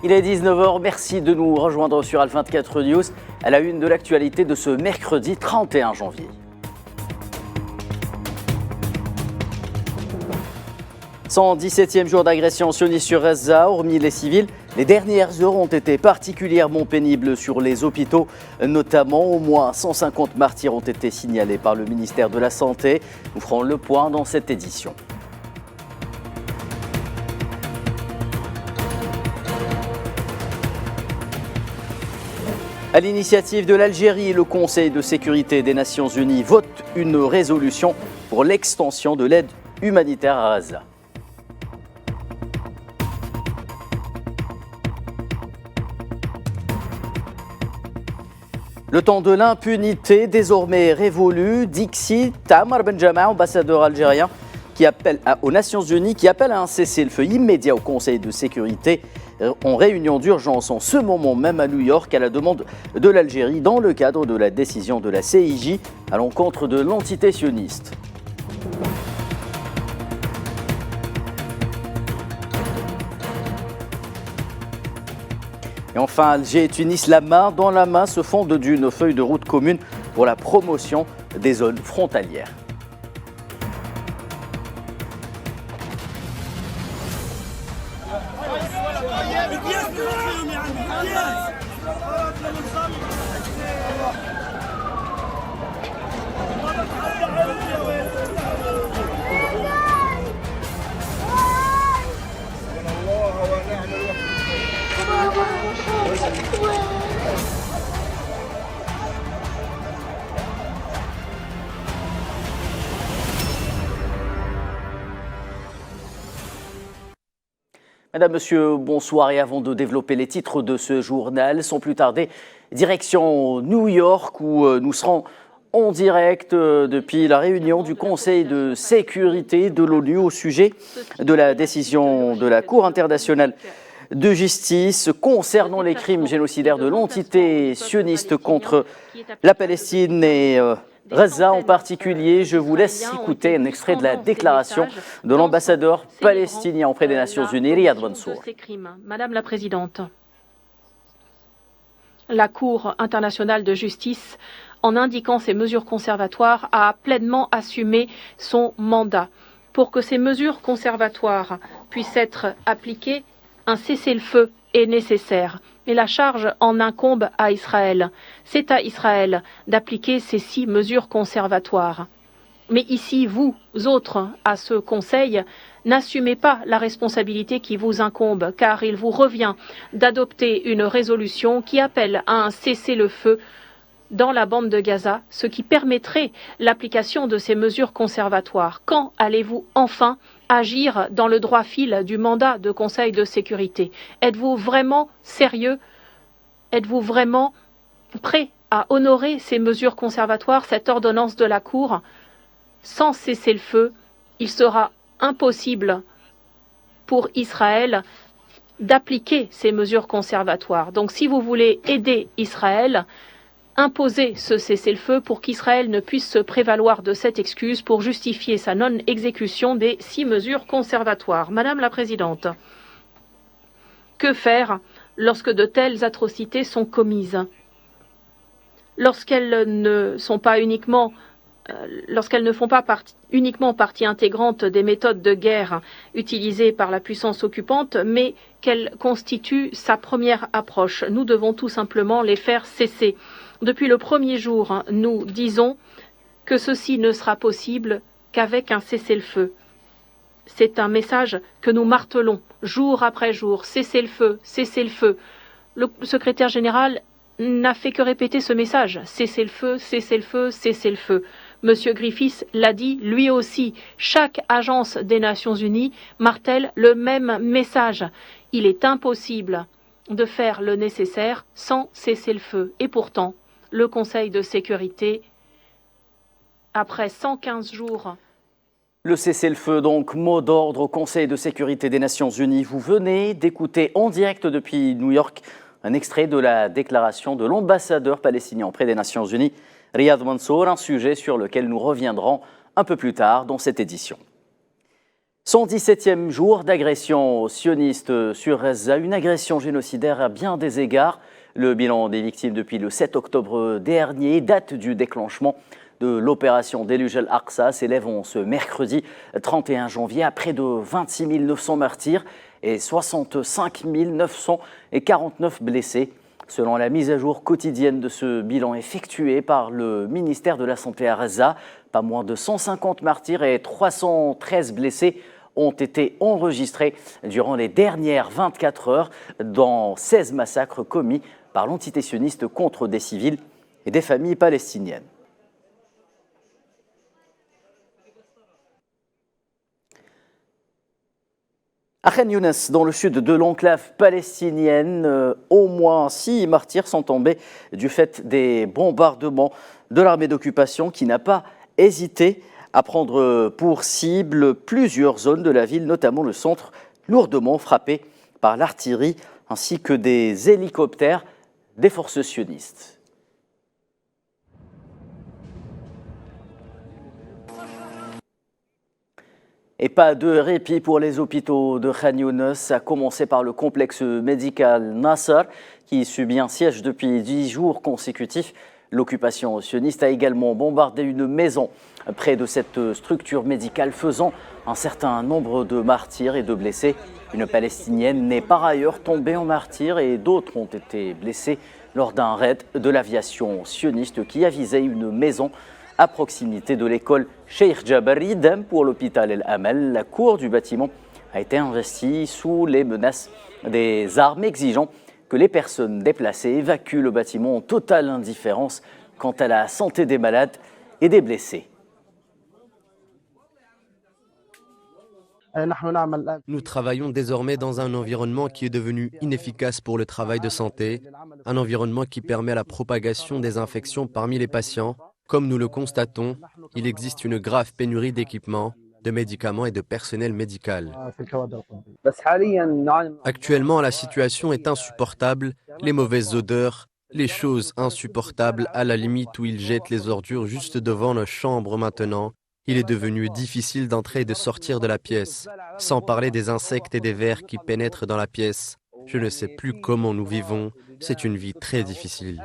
Il est 19 h, merci de nous rejoindre sur Al 24 News à la une de l'actualité de ce mercredi 31 janvier. 117e jour d'agression sioniste sur Gaza, hormis les civils. Les dernières heures ont été particulièrement pénibles sur les hôpitaux, notamment au moins 150 martyrs ont été signalés par le ministère de la Santé. Nous ferons le point dans cette édition. À l'initiative de l'Algérie, le Conseil de sécurité des Nations Unies vote une résolution pour l'extension de l'aide humanitaire à Gaza. Le temps de l'impunité désormais révolu. Dixit Tamar Benjama, ambassadeur algérien aux Nations Unies, qui appelle à un cessez-le-feu immédiat au Conseil de sécurité en réunion d'urgence en ce moment même à New York à la demande de l'Algérie dans le cadre de la décision de la CIJ à l'encontre de l'entité sioniste. Et enfin, Alger et Tunis, la main dans la main, se fondent d'une feuille de route commune pour la promotion des zones frontalières. Madame, Monsieur, bonsoir. Et avant de développer les titres de ce journal, sans plus tarder, direction New York où nous serons en direct depuis la réunion du Conseil de sécurité de l'ONU au sujet de la décision de la Cour internationale de justice concernant les crimes génocidaires de l'entité sioniste contre la Palestine et Gaza en particulier. Je vous laisse écouter un extrait de la déclaration de l'ambassadeur palestinien auprès des Nations Unies, Riyad Mansour. Madame la Présidente, la Cour internationale de justice, en indiquant ces mesures conservatoires, a pleinement assumé son mandat. Pour que ces mesures conservatoires puissent être appliquées, un cessez-le-feu est nécessaire. Mais la charge en incombe à Israël. C'est à Israël d'appliquer ces 6 mesures conservatoires. Mais ici, vous autres, à ce Conseil, n'assumez pas la responsabilité qui vous incombe, car il vous revient d'adopter une résolution qui appelle à un cessez-le-feu dans la bande de Gaza, ce qui permettrait l'application de ces mesures conservatoires. Quand allez-vous enfin agir dans le droit fil du mandat de Conseil de sécurité? Êtes-vous vraiment sérieux? Êtes-vous vraiment prêt à honorer ces mesures conservatoires, cette ordonnance de la Cour? Sans cessez-le-feu, il sera impossible pour Israël d'appliquer ces mesures conservatoires. Donc si vous voulez aider Israël, imposer ce cessez-le-feu pour qu'Israël ne puisse se prévaloir de cette excuse pour justifier sa non-exécution des 6 mesures conservatoires. Madame la Présidente, que faire lorsque de telles atrocités sont commises? Lorsqu'elles ne font pas uniquement uniquement partie intégrante des méthodes de guerre utilisées par la puissance occupante, mais qu'elles constituent sa première approche. Nous devons tout simplement les faire cesser. Depuis le premier jour, nous disons que ceci ne sera possible qu'avec un cessez-le-feu. C'est un message que nous martelons jour après jour. Cessez-le-feu, cessez-le-feu. Le secrétaire général n'a fait que répéter ce message. Cessez-le-feu, cessez-le-feu, cessez-le-feu. Monsieur Griffiths l'a dit lui aussi. Chaque agence des Nations Unies martèle le même message. Il est impossible de faire le nécessaire sans cessez-le-feu. Et pourtant, le Conseil de sécurité, après 115 jours... Le cessez-le-feu, donc, mot d'ordre au Conseil de sécurité des Nations Unies. Vous venez d'écouter en direct depuis New York un extrait de la déclaration de l'ambassadeur palestinien auprès des Nations Unies, Riyad Mansour, un sujet sur lequel nous reviendrons un peu plus tard dans cette édition. 117e jour d'agression sioniste sur Gaza, une agression génocidaire à bien des égards. Le bilan des victimes depuis le 7 octobre dernier, date du déclenchement de l'opération Déluge al-Aqsa, s'élève ce mercredi 31 janvier à près de 26 900 martyrs et 65 949 blessés. Selon la mise à jour quotidienne de ce bilan effectué par le ministère de la Santé à Gaza, pas moins de 150 martyrs et 313 blessés ont été enregistrés durant les dernières 24 heures dans 16 massacres commis par l'entité sioniste contre des civils et des familles palestiniennes. À Khan Younes, dans le sud de l'enclave palestinienne, au moins 6 martyrs sont tombés du fait des bombardements de l'armée d'occupation qui n'a pas hésité à prendre pour cible plusieurs zones de la ville, notamment le centre lourdement frappé par l'artillerie ainsi que des hélicoptères des forces sionistes. Et pas de répit pour les hôpitaux de Khan Younes, à commencer par le complexe médical Nasser, qui subit un siège depuis 10 jours consécutifs. L'occupation sioniste a également bombardé une maison près de cette structure médicale, faisant un certain nombre de martyrs et de blessés. Une Palestinienne est par ailleurs tombée en martyr et d'autres ont été blessés lors d'un raid de l'aviation sioniste qui a visé une maison à proximité de l'école Sheikh Jabari. Idem pour l'hôpital El Amal. La cour du bâtiment a été investie sous les menaces des armes, exigeant que les personnes déplacées évacuent le bâtiment en totale indifférence quant à la santé des malades et des blessés. Nous travaillons désormais dans un environnement qui est devenu inefficace pour le travail de santé, un environnement qui permet la propagation des infections parmi les patients. Comme nous le constatons, il existe une grave pénurie d'équipements, de médicaments et de personnel médical. Actuellement, la situation est insupportable, les mauvaises odeurs, les choses insupportables à la limite où ils jettent les ordures juste devant nos chambres maintenant. Il est devenu difficile d'entrer et de sortir de la pièce, sans parler des insectes et des vers qui pénètrent dans la pièce. Je ne sais plus comment nous vivons, c'est une vie très difficile.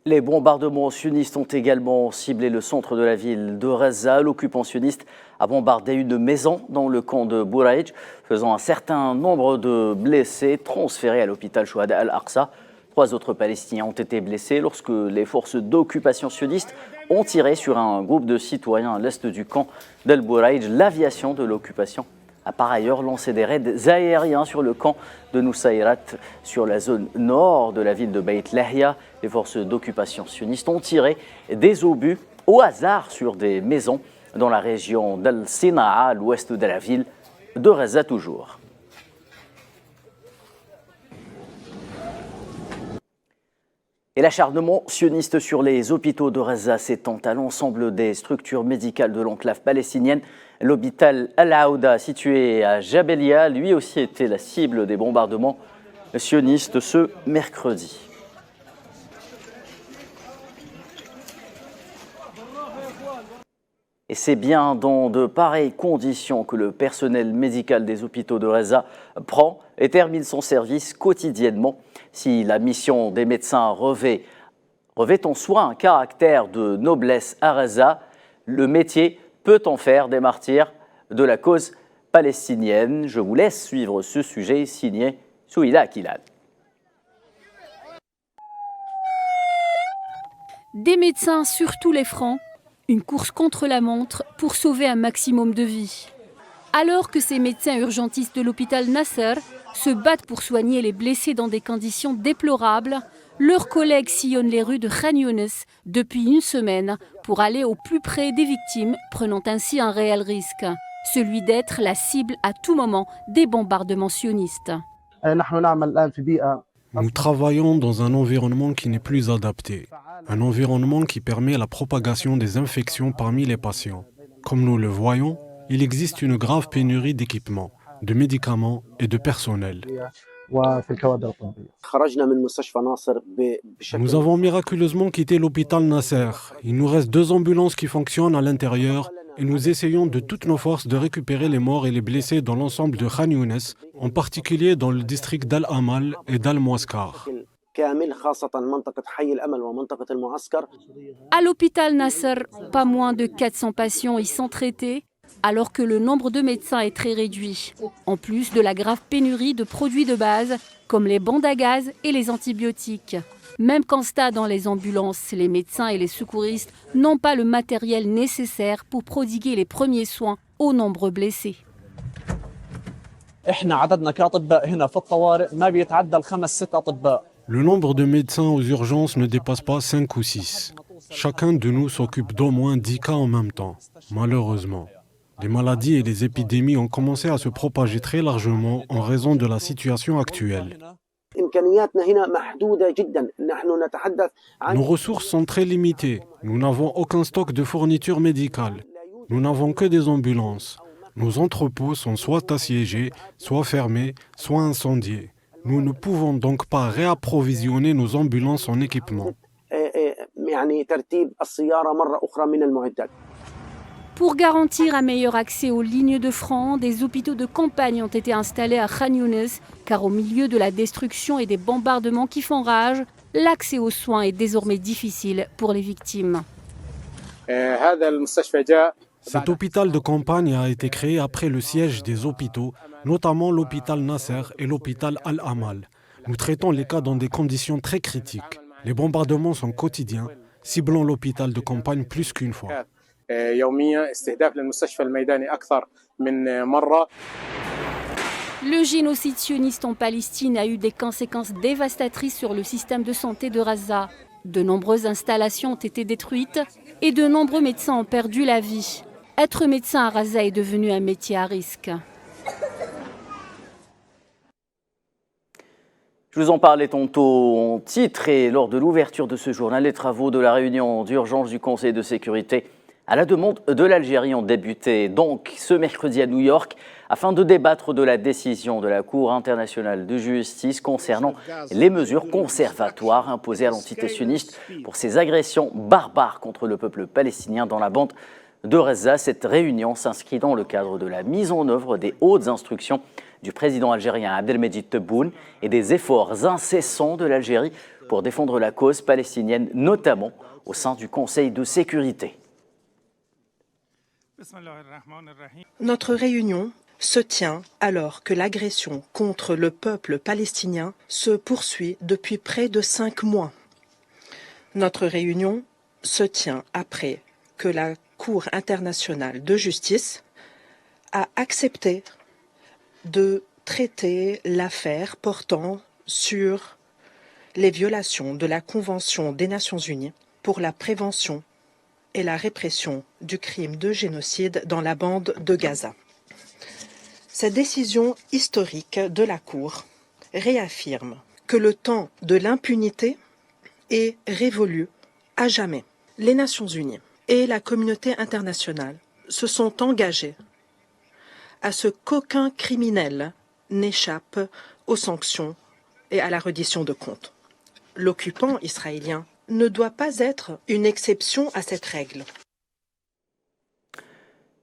Les bombardements sionistes ont également ciblé le centre de la ville de Gaza. L'occupant sioniste a bombardé une maison dans le camp de Bouraïj, faisant un certain nombre de blessés transférés à l'hôpital Chouhada al-Aqsa. 3 autres Palestiniens ont été blessés lorsque les forces d'occupation sionistes ont tiré sur un groupe de citoyens à l'est du camp d'Al Bouraïj. L'aviation de l'occupation a par ailleurs lancé des raids aériens sur le camp de Nusayrat, sur la zone nord de la ville de Beit Lahia. Les forces d'occupation sionistes ont tiré des obus au hasard sur des maisons dans la région d'Al-Sinaa, à l'ouest de la ville de Gaza toujours. Et l'acharnement sioniste sur les hôpitaux de Gaza s'étend à l'ensemble des structures médicales de l'enclave palestinienne. L'hôpital Al-Aouda, situé à Jabalia, lui aussi était la cible des bombardements sionistes ce mercredi. Et c'est bien dans de pareilles conditions que le personnel médical des hôpitaux de Gaza prend et termine son service quotidiennement. Si la mission des médecins revêt en soi un caractère de noblesse à Gaza, le métier peut en faire des martyrs de la cause palestinienne. Je vous laisse suivre ce sujet signé Souila Akilal. Des médecins sur tous les fronts, une course contre la montre pour sauver un maximum de vies. Alors que ces médecins urgentistes de l'hôpital Nasser se battent pour soigner les blessés dans des conditions déplorables, leurs collègues sillonnent les rues de Khan Younes depuis une semaine pour aller au plus près des victimes, prenant ainsi un réel risque, celui d'être la cible à tout moment des bombardements sionistes. Nous travaillons dans un environnement qui n'est plus adapté, un environnement qui permet la propagation des infections parmi les patients. Comme nous le voyons, il existe une grave pénurie d'équipements, de médicaments et de personnel. Nous avons miraculeusement quitté l'hôpital Nasser. Il nous reste 2 ambulances qui fonctionnent à l'intérieur et nous essayons de toutes nos forces de récupérer les morts et les blessés dans l'ensemble de Khan Younes, en particulier dans le district d'Al-Amal et d'Al-Mouaskar. À l'hôpital Nasser, pas moins de 400 patients y sont traités, alors que le nombre de médecins est très réduit, en plus de la grave pénurie de produits de base comme les bandes à gaz et les antibiotiques. Même constat dans les ambulances, les médecins et les secouristes n'ont pas le matériel nécessaire pour prodiguer les premiers soins aux nombreux blessés. Le nombre de médecins aux urgences ne dépasse pas 5 ou 6. Chacun de nous s'occupe d'au moins 10 cas en même temps, malheureusement. Les maladies et les épidémies ont commencé à se propager très largement en raison de la situation actuelle. Nos ressources sont très limitées. Nous n'avons aucun stock de fournitures médicales. Nous n'avons que des ambulances. Nos entrepôts sont soit assiégés, soit fermés, soit incendiés. Nous ne pouvons donc pas réapprovisionner nos ambulances en équipement. Pour garantir un meilleur accès aux lignes de front, des hôpitaux de campagne ont été installés à Khan Younes, car au milieu de la destruction et des bombardements qui font rage, l'accès aux soins est désormais difficile pour les victimes. Cet hôpital de campagne a été créé après le siège des hôpitaux, notamment l'hôpital Nasser et l'hôpital Al-Amal. Nous traitons les cas dans des conditions très critiques. Les bombardements sont quotidiens, ciblant l'hôpital de campagne plus qu'une fois. Le génocide sioniste en Palestine a eu des conséquences dévastatrices sur le système de santé de Gaza. De nombreuses installations ont été détruites et de nombreux médecins ont perdu la vie. Être médecin à Gaza est devenu un métier à risque. Je vous en parlais tantôt en titre et lors de l'ouverture de ce journal, les travaux de la réunion d'urgence du Conseil de sécurité à la demande de l'Algérie ont débuté donc ce mercredi à New York afin de débattre de la décision de la Cour internationale de justice concernant les mesures conservatoires imposées à l'entité sioniste pour ses agressions barbares contre le peuple palestinien dans la bande de Gaza. Cette réunion s'inscrit dans le cadre de la mise en œuvre des hautes instructions du président algérien Abdelmejid Tebboune et des efforts incessants de l'Algérie pour défendre la cause palestinienne, notamment au sein du Conseil de sécurité. Notre réunion se tient alors que l'agression contre le peuple palestinien se poursuit depuis près de 5 mois. Notre réunion se tient après que la Cour internationale de justice a accepté de traiter l'affaire portant sur les violations de la Convention des Nations Unies pour la prévention et la répression du crime de génocide dans la bande de Gaza. Cette décision historique de la Cour réaffirme que le temps de l'impunité est révolu à jamais. Les Nations Unies et la communauté internationale se sont engagés à ce qu'aucun criminel n'échappe aux sanctions et à la reddition de comptes. L'occupant israélien ne doit pas être une exception à cette règle.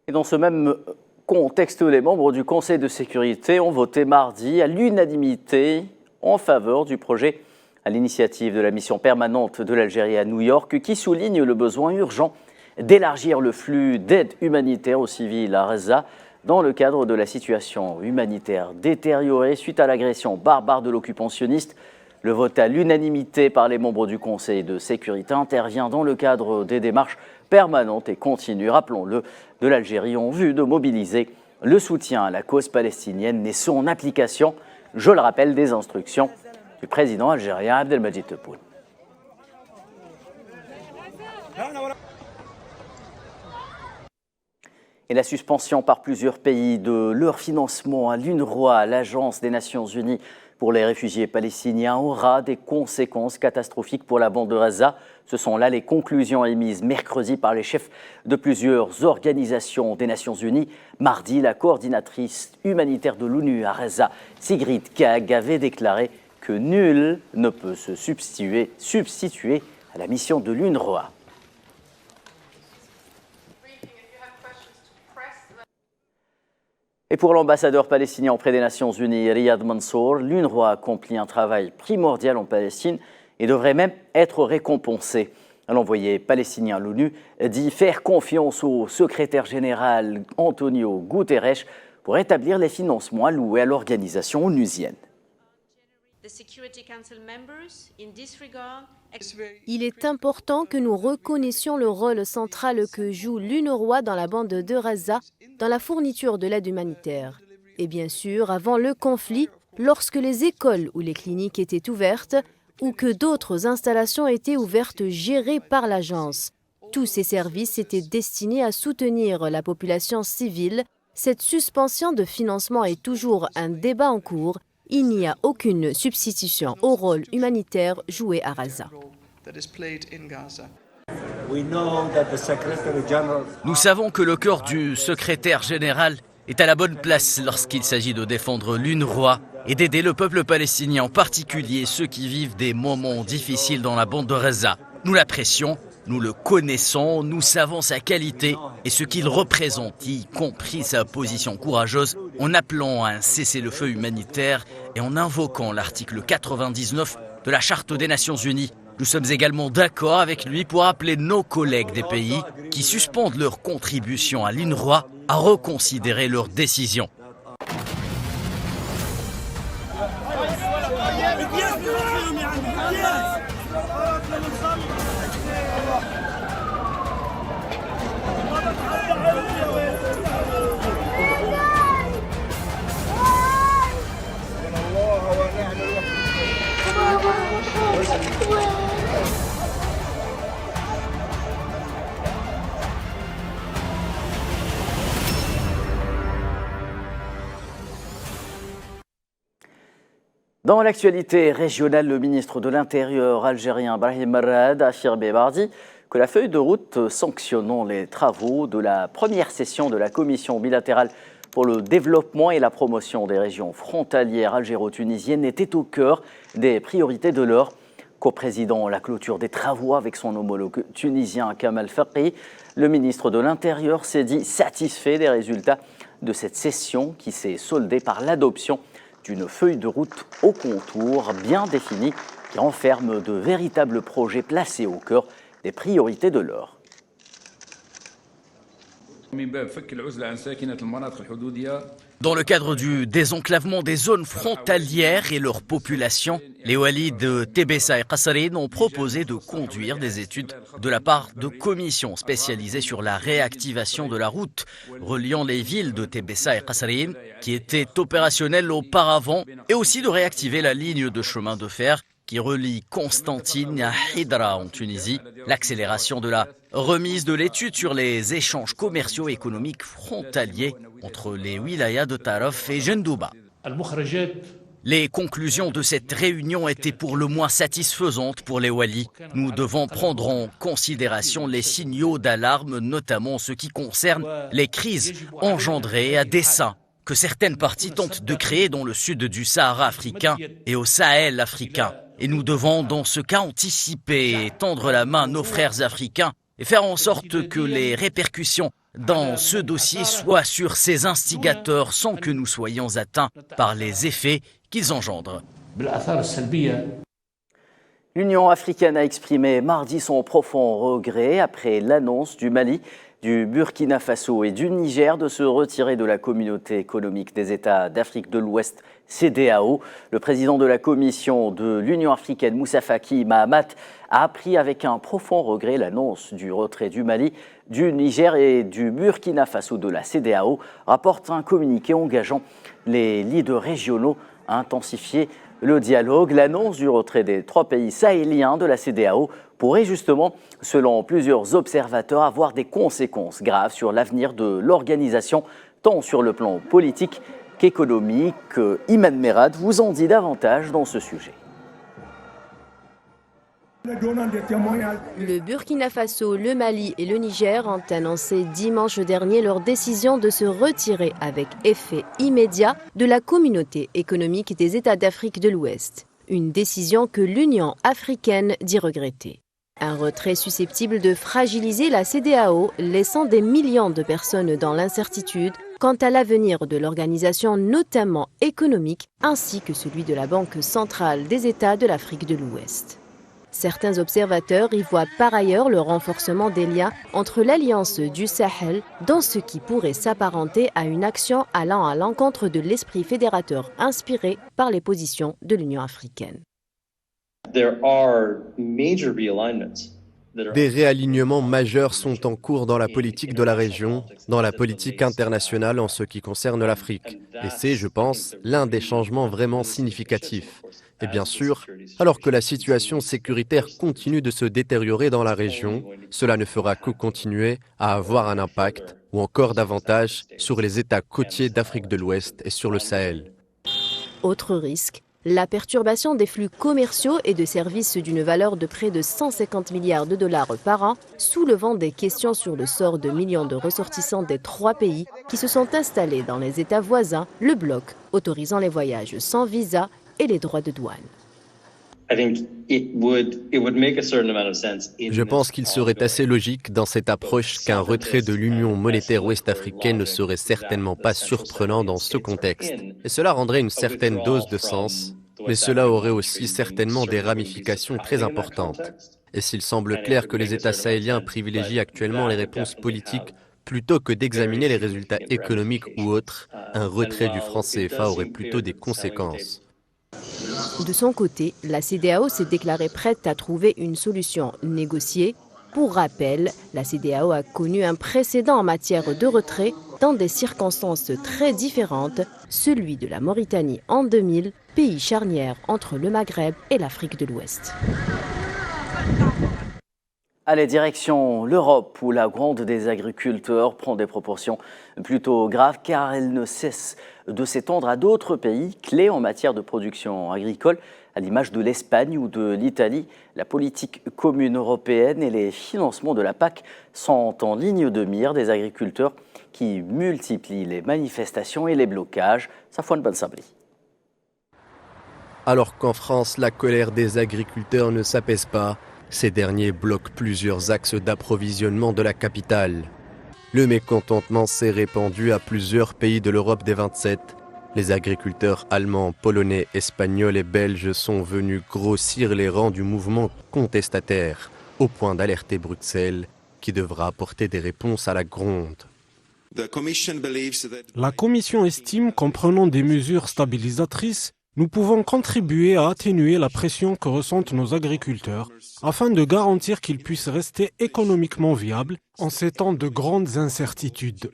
Et dans ce même contexte, les membres du Conseil de sécurité ont voté mardi à l'unanimité en faveur du projet à l'initiative de la mission permanente de l'Algérie à New York qui souligne le besoin urgent d'élargir le flux d'aide humanitaire aux civils à Gaza dans le cadre de la situation humanitaire détériorée suite à l'agression barbare de l'occupant sioniste. Le vote à l'unanimité par les membres du Conseil de sécurité intervient dans le cadre des démarches permanentes et continues, rappelons-le, de l'Algérie en vue de mobiliser le soutien à la cause palestinienne et son application, je le rappelle, des instructions du président algérien Abdelmejid Tebboune. Et la suspension par plusieurs pays de leur financement à l'UNRWA, l'Agence des Nations Unies pour les réfugiés palestiniens aura des conséquences catastrophiques pour la bande de Gaza. Ce sont là les conclusions émises mercredi par les chefs de plusieurs organisations des Nations Unies. Mardi, la coordinatrice humanitaire de l'ONU à Gaza, Sigrid Kaag, avait déclaré que nul ne peut se substituer à la mission de l'UNRWA. Et pour l'ambassadeur palestinien auprès des Nations Unies, Riyad Mansour, l'UNRWA accomplit un travail primordial en Palestine et devrait même être récompensé. L'envoyé palestinien à l'ONU dit faire confiance au secrétaire général Antonio Guterres pour établir les financements alloués à l'organisation onusienne. Il est important que nous reconnaissions le rôle central que joue l'UNRWA dans la bande de Gaza, dans la fourniture de l'aide humanitaire. Et bien sûr, avant le conflit, lorsque les écoles ou les cliniques étaient ouvertes, ou que d'autres installations étaient ouvertes gérées par l'agence. Tous ces services étaient destinés à soutenir la population civile. Cette suspension de financement est toujours un débat en cours. Il n'y a aucune substitution au rôle humanitaire joué à Gaza. Nous savons que le cœur du secrétaire général est à la bonne place lorsqu'il s'agit de défendre l'UNRWA et d'aider le peuple palestinien, en particulier ceux qui vivent des moments difficiles dans la bande de Gaza. Nous l'apprécions, nous le connaissons, nous savons sa qualité et ce qu'il représente, y compris sa position courageuse en appelant à un cessez-le-feu humanitaire et en invoquant l'article 99 de la Charte des Nations Unies. Nous sommes également d'accord avec lui pour appeler nos collègues des pays qui suspendent leur contribution à l'UNRWA à reconsidérer leurs décisions. Dans l'actualité régionale, le ministre de l'Intérieur algérien Brahim Merad a affirmé mardi que la feuille de route sanctionnant les travaux de la première session de la commission bilatérale pour le développement et la promotion des régions frontalières algéro-tunisiennes était au cœur des priorités de leur coprésident. La clôture des travaux avec son homologue tunisien Kamal Faqih, le ministre de l'Intérieur s'est dit satisfait des résultats de cette session qui s'est soldée par l'adoption d'une feuille de route au contour bien définie qui renferme de véritables projets placés au cœur des priorités de l'heure. Dans le cadre du désenclavement des zones frontalières et leur population, les walids de Tébessa et Kasserine ont proposé de conduire des études de la part de commissions spécialisées sur la réactivation de la route reliant les villes de Tébessa et Kasserine qui étaient opérationnelles auparavant et aussi de réactiver la ligne de chemin de fer qui relie Constantine à Hydra en Tunisie, l'accélération de la remise de l'étude sur les échanges commerciaux et économiques frontaliers entre les wilayas de Taraf et Jendouba. Les conclusions de cette réunion étaient pour le moins satisfaisantes pour les walis. Nous devons prendre en considération les signaux d'alarme, notamment en ce qui concerne les crises engendrées à dessein que certaines parties tentent de créer dans le sud du Sahara africain et au Sahel africain. Et nous devons dans ce cas anticiper et tendre la main à nos frères africains et faire en sorte que les répercussions dans ce dossier soient sur ces instigateurs sans que nous soyons atteints par les effets qu'ils engendrent. L'Union africaine a exprimé mardi son profond regret après l'annonce du Mali, du Burkina Faso et du Niger de se retirer de la communauté économique des États d'Afrique de l'Ouest, CEDEAO. Le président de la commission de l'Union africaine, Moussa Faki Mahamat, a appris avec un profond regret l'annonce du retrait du Mali, du Niger et du Burkina Faso de la CEDEAO, rapporte un communiqué engageant les leaders régionaux à intensifier le dialogue. L'annonce du retrait des 3 pays sahéliens de la CEDEAO pourrait justement, selon plusieurs observateurs, avoir des conséquences graves sur l'avenir de l'organisation, tant sur le plan politique économique. Iman Merad vous en dit davantage dans ce sujet. Le Burkina Faso, le Mali et le Niger ont annoncé dimanche dernier leur décision de se retirer avec effet immédiat de la communauté économique des États d'Afrique de l'Ouest. Une décision que l'Union africaine dit regretter. Un retrait susceptible de fragiliser la CEDEAO, laissant des millions de personnes dans l'incertitude quant à l'avenir de l'organisation, notamment économique, ainsi que celui de la Banque centrale des États de l'Afrique de l'Ouest. Certains observateurs y voient par ailleurs le renforcement des liens entre l'Alliance du Sahel dans ce qui pourrait s'apparenter à une action allant à l'encontre de l'esprit fédérateur inspiré par les positions de l'Union africaine. Des réalignements majeurs sont en cours dans la politique de la région, dans la politique internationale en ce qui concerne l'Afrique. Et c'est, je pense, l'un des changements vraiment significatifs. Et bien sûr, alors que la situation sécuritaire continue de se détériorer dans la région, cela ne fera que continuer à avoir un impact, ou encore davantage, sur les États côtiers d'Afrique de l'Ouest et sur le Sahel. Autre risque, la perturbation des flux commerciaux et de services d'une valeur de près de 150 milliards de dollars par an, soulevant des questions sur le sort de millions de ressortissants des 3 pays qui se sont installés dans les États voisins, le bloc autorisant les voyages sans visa et les droits de douane. Je pense qu'il serait assez logique dans cette approche qu'un retrait de l'Union monétaire ouest-africaine ne serait certainement pas surprenant dans ce contexte. Et cela rendrait une certaine dose de sens, mais cela aurait aussi certainement des ramifications très importantes. Et s'il semble clair que les États sahéliens privilégient actuellement les réponses politiques plutôt que d'examiner les résultats économiques ou autres, un retrait du franc CFA aurait plutôt des conséquences. De son côté, la CEDEAO s'est déclarée prête à trouver une solution négociée. Pour rappel, la CEDEAO a connu un précédent en matière de retrait dans des circonstances très différentes, celui de la Mauritanie en 2000, pays charnière entre le Maghreb et l'Afrique de l'Ouest. Allez, direction l'Europe, où la gronde des agriculteurs prend des proportions plutôt graves, car elle ne cesse de s'étendre à d'autres pays clés en matière de production agricole, à l'image de l'Espagne ou de l'Italie. La politique commune européenne et les financements de la PAC sont en ligne de mire des agriculteurs qui multiplient les manifestations et les blocages. Safouane Ben Sabri. Alors qu'en France, la colère des agriculteurs ne s'apaise pas, ces derniers bloquent plusieurs axes d'approvisionnement de la capitale. Le mécontentement s'est répandu à plusieurs pays de l'Europe des 27. Les agriculteurs allemands, polonais, espagnols et belges sont venus grossir les rangs du mouvement contestataire, au point d'alerter Bruxelles, qui devra apporter des réponses à la gronde. La Commission estime qu'en prenant des mesures stabilisatrices, nous pouvons contribuer à atténuer la pression que ressentent nos agriculteurs afin de garantir qu'ils puissent rester économiquement viables en ces temps de grandes incertitudes.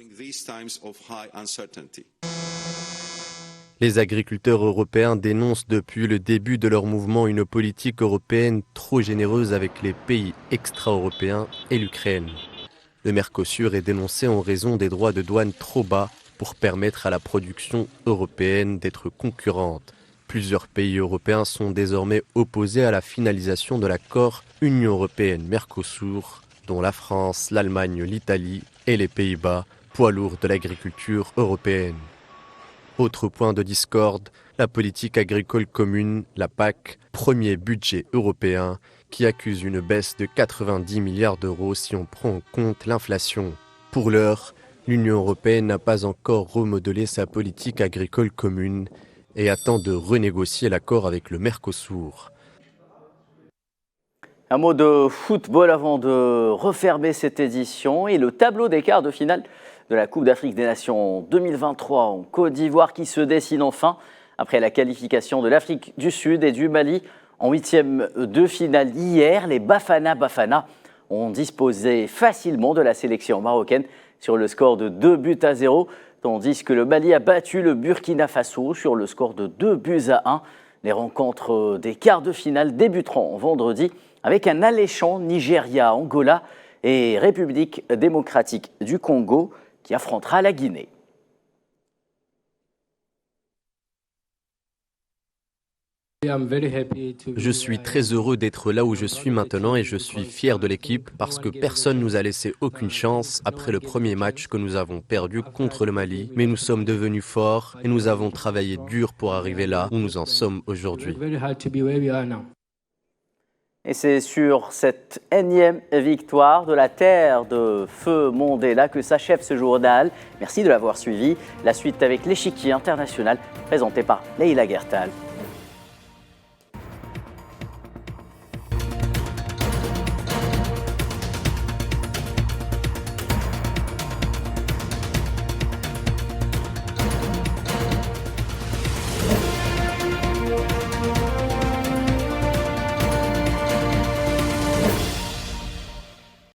Les agriculteurs européens dénoncent depuis le début de leur mouvement une politique européenne trop généreuse avec les pays extra-européens et l'Ukraine. Le Mercosur est dénoncé en raison des droits de douane trop bas pour permettre à la production européenne d'être concurrente. Plusieurs pays européens sont désormais opposés à la finalisation de l'accord Union européenne-Mercosur, dont la France, l'Allemagne, l'Italie et les Pays-Bas, poids lourds de l'agriculture européenne. Autre point de discorde, la politique agricole commune, la PAC, premier budget européen, qui accuse une baisse de 90 milliards d'euros si on prend en compte l'inflation. Pour l'heure, l'Union européenne n'a pas encore remodelé sa politique agricole commune et attend de renégocier l'accord avec le Mercosur. Un mot de football avant de refermer cette édition et le tableau des quarts de finale de la Coupe d'Afrique des Nations 2023 en Côte d'Ivoire qui se dessine enfin après la qualification de l'Afrique du Sud et du Mali en 8e de finale hier. Les Bafana ont disposé facilement de la sélection marocaine sur le score de 2-0, tandis que le Mali a battu le Burkina Faso sur le score de 2-1. Les rencontres des quarts de finale débuteront vendredi avec un alléchant Nigeria-Angola et République démocratique du Congo qui affrontera la Guinée. Je suis très heureux d'être là où je suis maintenant et je suis fier de l'équipe parce que personne nous a laissé aucune chance après le premier match que nous avons perdu contre le Mali. Mais nous sommes devenus forts et nous avons travaillé dur pour arriver là où nous en sommes aujourd'hui. Et c'est sur cette énième victoire de la terre de Feu Mandela que s'achève ce journal. Merci de l'avoir suivi. La suite avec l'échiquier international présenté par Leïla Gertal.